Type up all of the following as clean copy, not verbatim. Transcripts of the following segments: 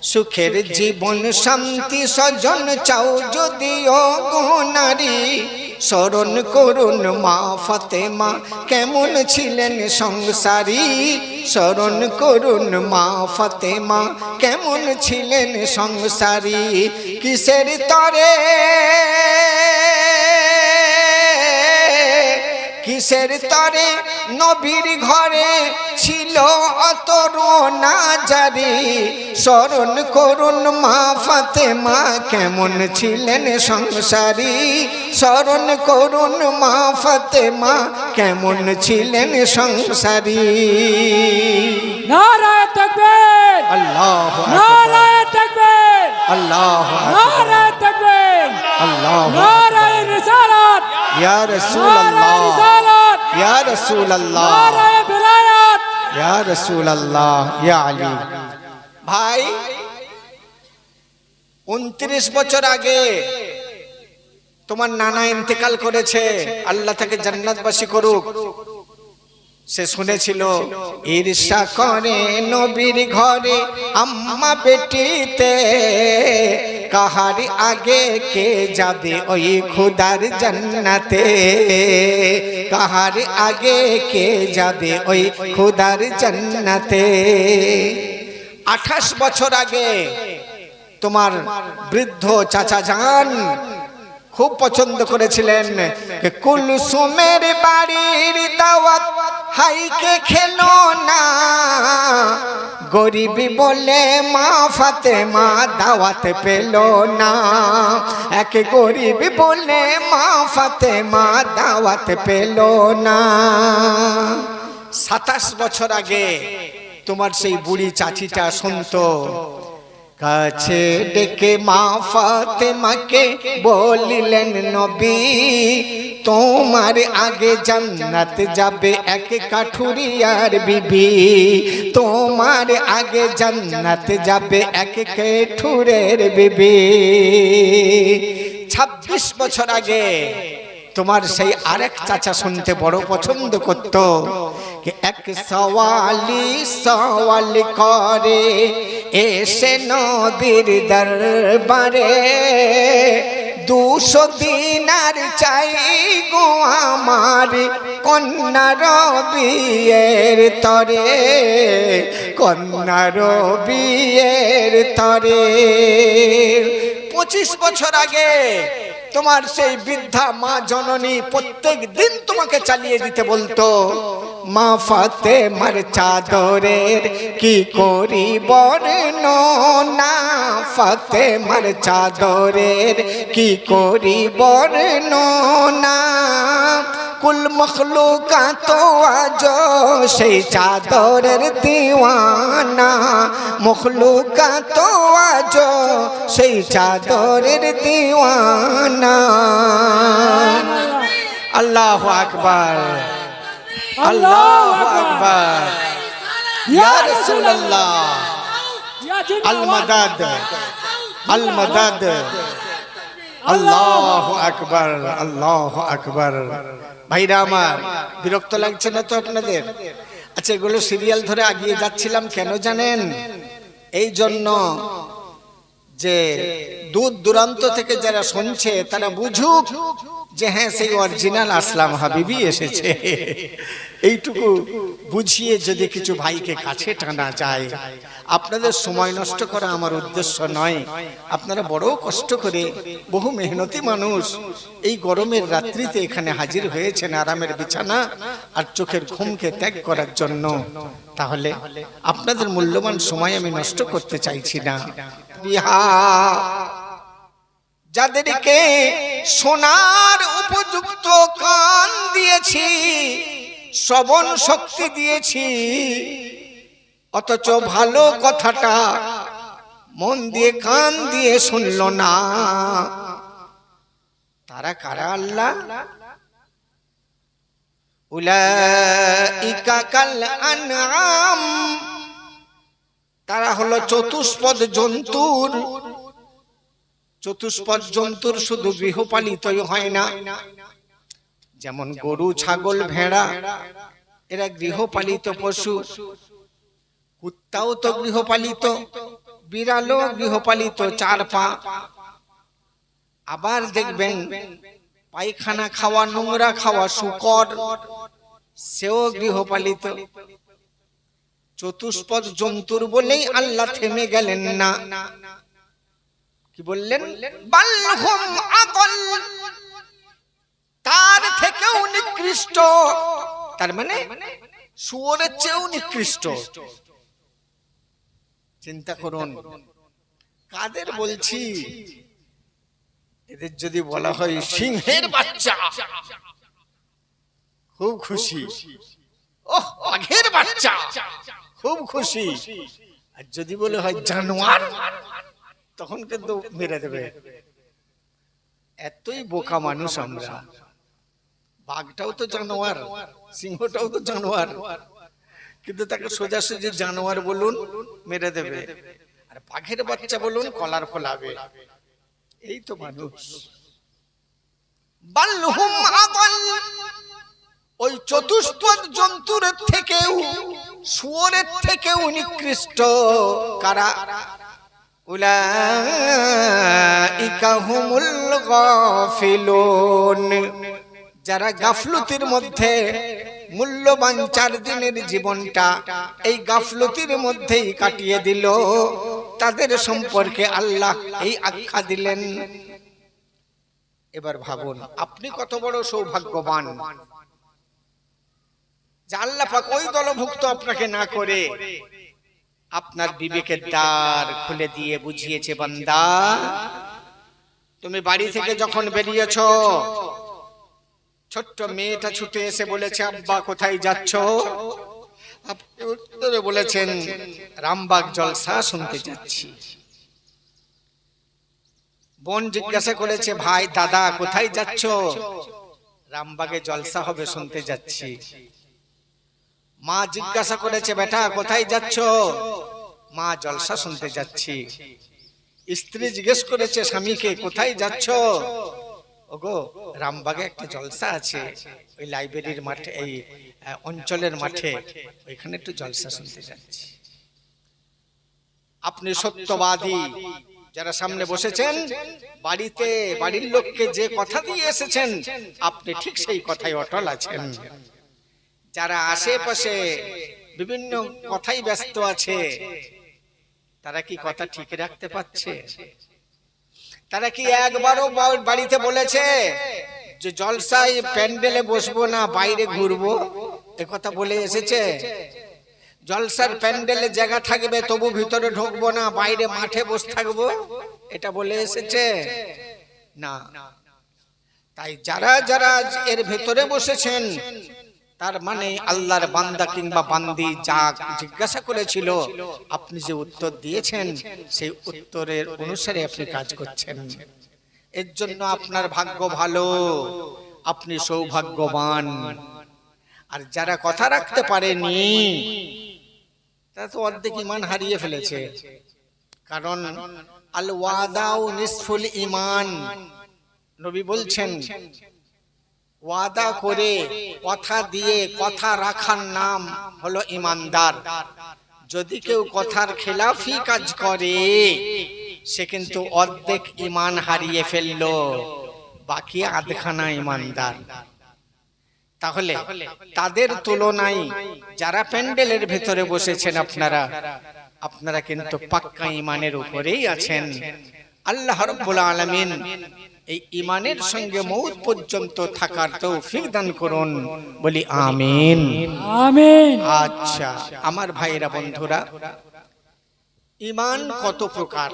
সুখের জীবন শান্তি স্বজন চাও যদিও গো নারী, স্মরণ করুন মা ফাতেমা কেমন ছিলেন সংসারী। স্মরণ করুন মা ফাতেমা কেমন ছিলেন সংসারী। কিসের তরে কিসের তরে নবীর ঘরে ছিল অতর না জারি। স্মরণ করুন মা ফাতেমা কেমন ছিলেন সংসারী। স্মরণ করুন মা ফাতেমা কেমন ছিলেন সংসারী। নারায়ে তাকবীর, আল্লাহু আকবার, নারায়ে তাকবীর, আল্লাহু আকবার, নারায়ে তাকবীর, আল্লাহু নারায়ে রিসালাত, ইয়া রাসূলুল্লাহ, ইয়া রাসূলুল্লাহ, নারায়ে বিলায়াত, ইয়া রাসূলুল্লাহ, ইয়া আলী। ভাই 29 বছর আগে তোমার নানা ইন্তেকাল করেছে, আল্লাহ তাকে জান্নাতবাসী করুক। সে শুনেছিল ঈর্ষা করে নবীর ঘরে আম্মা বেটিতে, কাহার আগে কে যাবে ওই খুদার জান্নাতে। কাহার আগে কে যাবে ওই খুদার জান্নাতে। 28 বছর আগে তোমার বৃদ্ধ চাচা যান খুব পছন্দ করেছিলেন কুলসুমের বাড়ির দাওয়াত হাইকে খেলো না, গরিবী বলে মা ফাতেমা দাওয়াত পেল না। এক গরিবী বলে মা ফাতেমা দাওয়াত পেল না। 27 বছর আগে তোমার সেই বুড়ি চাচিটা শুনতো, কাছে ডেকে মা ফাতেমাকে বলিলেন নবী, তোমার আগে জান্নাত যাবে এক কাঠুরিয়ার বিবি। তোমার আগে জান্নাত যাবে এক কাঠুরের বিবি। 26 বছর আগে তোমার সেই আরেক চাচা শুনতে বড় পছন্দ করত, এক সওয়ালি সওয়াল করে এসে নবীর দরবারে, 200 দিনার চাই গো আমার কন্যার বিয়ের তরে। কন্যার বিয়ের তরে 25 বছর আগে তোমার সেই বৃদ্ধা মা জননী প্রত্যেক দিন তোমাকে চালিয়ে দিতে বলতো, মা ফাতেমার চাদরের কি করি বর্ণনা। ফাতেমার চাদরের কি করি বর্ণনা। কুল মখলুকাত আজ সেই চাদরের দিওয়ানা। মখলুকাত আজ সেই চাদরের দিওয়ানা। আল্লাহু আকবার, আল্লাহু আকবার, ইয়া রাসূলুল্লাহ, আল মাদাদ, আল মাদাদ, আল্লাহু আকবার, আল্লাহু আকবার। ভাইরা আমার, বিরক্ত লাগছে না তো আপনাদের? আচ্ছা, এগুলো সিরিয়াল ধরে আগিয়ে যাচ্ছিলাম কেন জানেন? এই জন্য যে দূর দূরান্ত থেকে যারা শুনছে তারা বুঝুক যে হ্যাঁ, সেই অরিজিনাল আসলাম হাবিবি এসেছে। এইটুকু বুঝিয়ে যদি কিছু ভাইকে কাছে টানা যায়। আপনাদের সময় নষ্ট করা আমার উদ্দেশ্য নয়। আপনারা বড় কষ্ট করে, বহু মেহনতি মানুষ এই গরমের রাত্রিতে এখানে হাজির হয়েছেন আরামের বিছানা আর চোখের ঘুমকে ত্যাগ করার জন্য। তাহলে আপনাদের মূল্যবান সময় আমি নষ্ট করতে চাইছি না। যাদেরকে শোনার উপযুক্ত কান দিয়েছি, শ্রবণ শক্তি দিয়েছি, অথচ ভালো কথাটা মন দিয়ে কান দিয়ে শুনল না, তারা কারা আল্লাহ? উলাইকা কাল আনআম, তারা হলো চতুষ্পদ জন্তুর। চতুষ্পদ জন্তুর শুধু গৃহপালিতই হয় না, যেমন গরু, ছাগল, ভেড়া, এরা গৃহপালিত পশু। কুত্তাও তো গৃহপালিত, বিড়ালও গৃহপালিত, 4 পা। আবার দেখবেন পায়খানা খাওয়া, নোংরা খাওয়া শূকর, সেও গৃহপালিত। চতুষ্পদ জন্তুর বলেই আল্লাহ থেমে গেলেন না, কি বললেন? বালহুম আদল, তার থেকেও নিকৃষ্ট। তার মানে শুয়োরের চেয়েও নিকৃষ্ট। চিন্তা করুন, কাদের বলছি? এদের যদি বলা হয় সিংহের বাচ্চা, খুব খুশি। ওহ, বাঘের বাচ্চা, খুব খুশি। আর যদি বলে হয় জানোয়ার, তখন কিন্তু মেরে দেবে। এতই বোকা মানুষ আমরা। বাঘটাও তো জানোয়ার, সিংহটাও তো জানোয়ার, কিন্তু তাকে সোজাসুজি জানোয়ার বলুন, মেরে দেবে। আর বাঘের বাচ্চা বলুন, কলার ফলাবে। এই তো মানুষ। বালহুম আদল, ওই চতুষ্পদ জন্তুর থেকেও, শুয়োরের থেকেও নিকৃষ্ট। কারা? উলাইকা হুমুল গাফিলুন, যারা গাফলতির মধ্যে মূল্যবান 4 দিনের জীবনটা এই গাফলতির মধ্যেই কাটিয়ে দিল, তাদের সম্পর্কে আল্লাহ এই আখ্যা দিলেন। এবার ভাবুন, আপনি কত বড় সৌভাগ্যবান যে আল্লাহ পাক ওই দলভুক্ত আপনাকে না করে আপনার বিবেকের দ্বার খুলে দিয়ে বুঝিয়েছে, বান্দা তুমি বাড়ি থেকে যখন বেরিয়েছো, ছোট্ট মেয়েটা ছুটে এসে বলেছে, আব্বা কোথায় যাচ্ছ? আপনি উত্তরে বলেছেন, রামবাগ জলসা শুনতে যাচ্ছি। বোন জিজ্ঞাসা করেছে, ভাই দাদা কোথায় যাচ্ছ? রামবাগে জলসা হবে শুনতে যাচ্ছি। মা জিজ্ঞাসা করেছে, বেটা কোথায় যাচ্ছ? মা জলসা শুনতে যাচ্ছি। স্ত্রী জিজ্ঞেস করেছে স্বামীকে, কোথায় যাচ্ছ? ওগো রামবাগে একটা জলসা আছে, ওই লাইব্রেরির মাঠে, এই অঞ্চলের মাঠে, ওইখানে একটু জলসা শুনতে যাচ্ছি। আপনি সত্যবাদী, যারা সামনে বসেছেন, বাড়িতে বাড়ির লোককে যে কথা দিয়ে এসেছেন, আপনি ঠিক সেই কথাই অটল আছেন। যারা আশেপাশে বিভিন্ন কথাই ব্যস্ত আছে, তারা কি কথা ঠিক রাখতে পারছে? তারা কি একবারও বাড়িতে বলেছে যে জলসায় প্যান্ডেলে বসবো না, বাইরে ঘুরবো? একথা বলে এসেছে? জলসার প্যান্ডেলে জায়গা থাকবে, তবু ভিতরে ঢুকবো না, বাইরে মাঠে বসে থাকবো, এটা বলে এসেছে? না। তাই যারা যারা এর ভেতরে বসেছেন, তার মানে আল্লাহর বান্দা কিংবা বান্দি যা জিজ্ঞাসা করেছিল, আপনি যে উত্তর দিয়েছেন, সেই উত্তরের অনুসারে আপনি কাজ করছেন। এর জন্য আপনার ভাগ্য ভালো, আপনি সৌভাগ্যবান। আর যারা কথা রাখতে পারেনি, তারা তো অর্ধেক ঈমান হারিয়ে ফেলেছে। কারণ আল ওয়াদাউ নিসফুল ঈমান, নবী বলছেন, ওয়াদা করে কথা দিয়ে কথা রাখার নাম হলো ইমানদার। যদি কেউ কথার খেলাফি কাজ করে, সে কিন্তু অর্ধেক ঈমান হারিয়ে ফেললো, বাকি আধখানা ইমানদার। তাহলে তাদের তুলনায় যারা প্যান্ডেলের ভেতরে বসেছেন, আপনারা কিন্তু পাক্কা ঈমানের উপরেই আছেন। আল্লাহ রাব্বুল আলামিন এই ঈমানের সঙ্গে মউত পর্যন্ত থাকার তৌফিক দান করুন, বলি আমিন আমিন। আচ্ছা আমার ভাইরা বন্ধুরা, ঈমান কত প্রকার?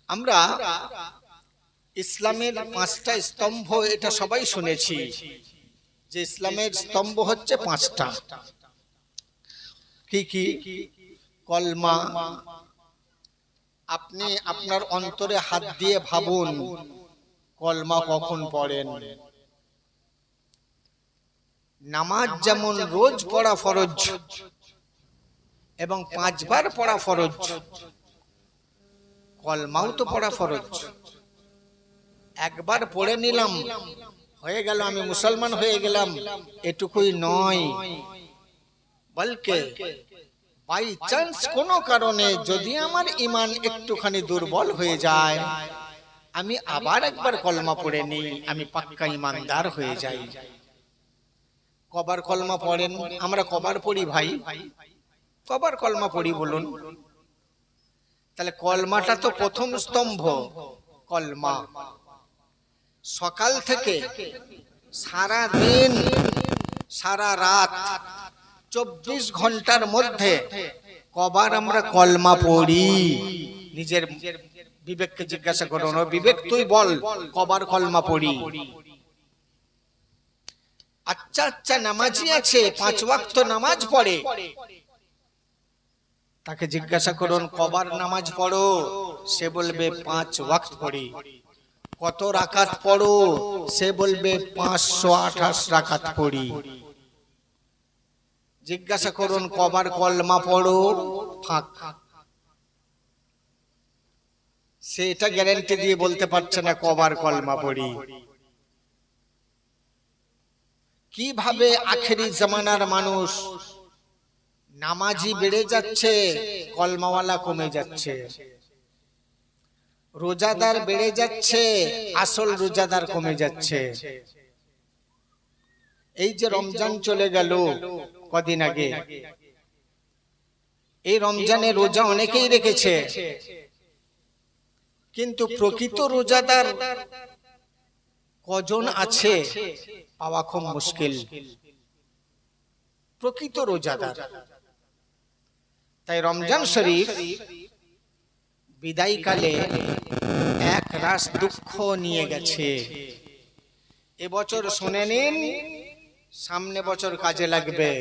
আমরা ইসলামের 5টা স্তম্ভ, এটা সবাই শুনেছি যে ইসলামের স্তম্ভ হচ্ছে 5টা। কি কি? কলমা। আপনি আপনার অন্তরে হাত দিয়ে ভাবুন, কলমা কখন পড়েন? নামাজ যেমন রোজ পড়া ফরজ এবং 5 বার পড়া ফরজ, কলমাও তো পড়া ফরজ। একবার পড়ে নিলাম, হয়ে গেল, আমি মুসলমান হয়ে গেলাম, এটুকুই নয়, বলকে বাই চান্স কোনো কারণে যদি আমার ঈমান একটুখানি দুর্বল হয়ে যায়, আমি আবার একবার কলমা পড়ে নিই, আমি পাক্কা ঈমানদার হয়ে যাই। কবার কলমা পড়েন? আমরা কবার পড়ি ভাই? কবার কলমা পড়ি বলুন? তাহলে কলমাটা তো প্রথম স্তম্ভ। কলমা সকাল থেকে সারা দিন সারা রাত 24 ঘন্টার মধ্যে কবার আমরা কলমা পড়ি? নিজের বিবেককে জিজ্ঞাসা করুন, ও বিবেক তুই বল, কবার কলমা পড়ি? আচ্ছা আচ্ছা নামাজি আছে, 5 ওয়াক্ত নামাজ পড়ে, তাকে জিজ্ঞাসা করুন কবার নামাজ পড়ো? সে বলবে 5 ওয়াক্ত পড়ি। কত রাকাত পড়ো? সে বলবে 528 রাকাত পড়ি। জিজ্ঞাসা করুন কবার কলমা পড়ো? ফাঁক। সে এটা গ্যারান্টি দিয়ে বলতে পারছে না কবার কলমা পড়ি। কিভাবে আখেরি জামানার মানুষ নামাজি বেড়ে যাচ্ছে, কলমাওয়ালা কমে যাচ্ছে। রোজাদার বেড়ে যাচ্ছে, আসল রোজাদার কমে যাচ্ছে। এই যে রমজান চলে গেল কদিন আগে, এই রমজানে রোজা অনেকেই রেখেছে, কিন্তু প্রকৃত রোজাদার কজন আছে পাওয়া খুব মুশকিল। প্রকৃত রোজাদার। তাই রমজান শরীফ বিদায়কালে এক রাস দুঃখ নিয়ে গেছে। এবছর শুনে নিন, সামনে বছর কাজে লাগবে।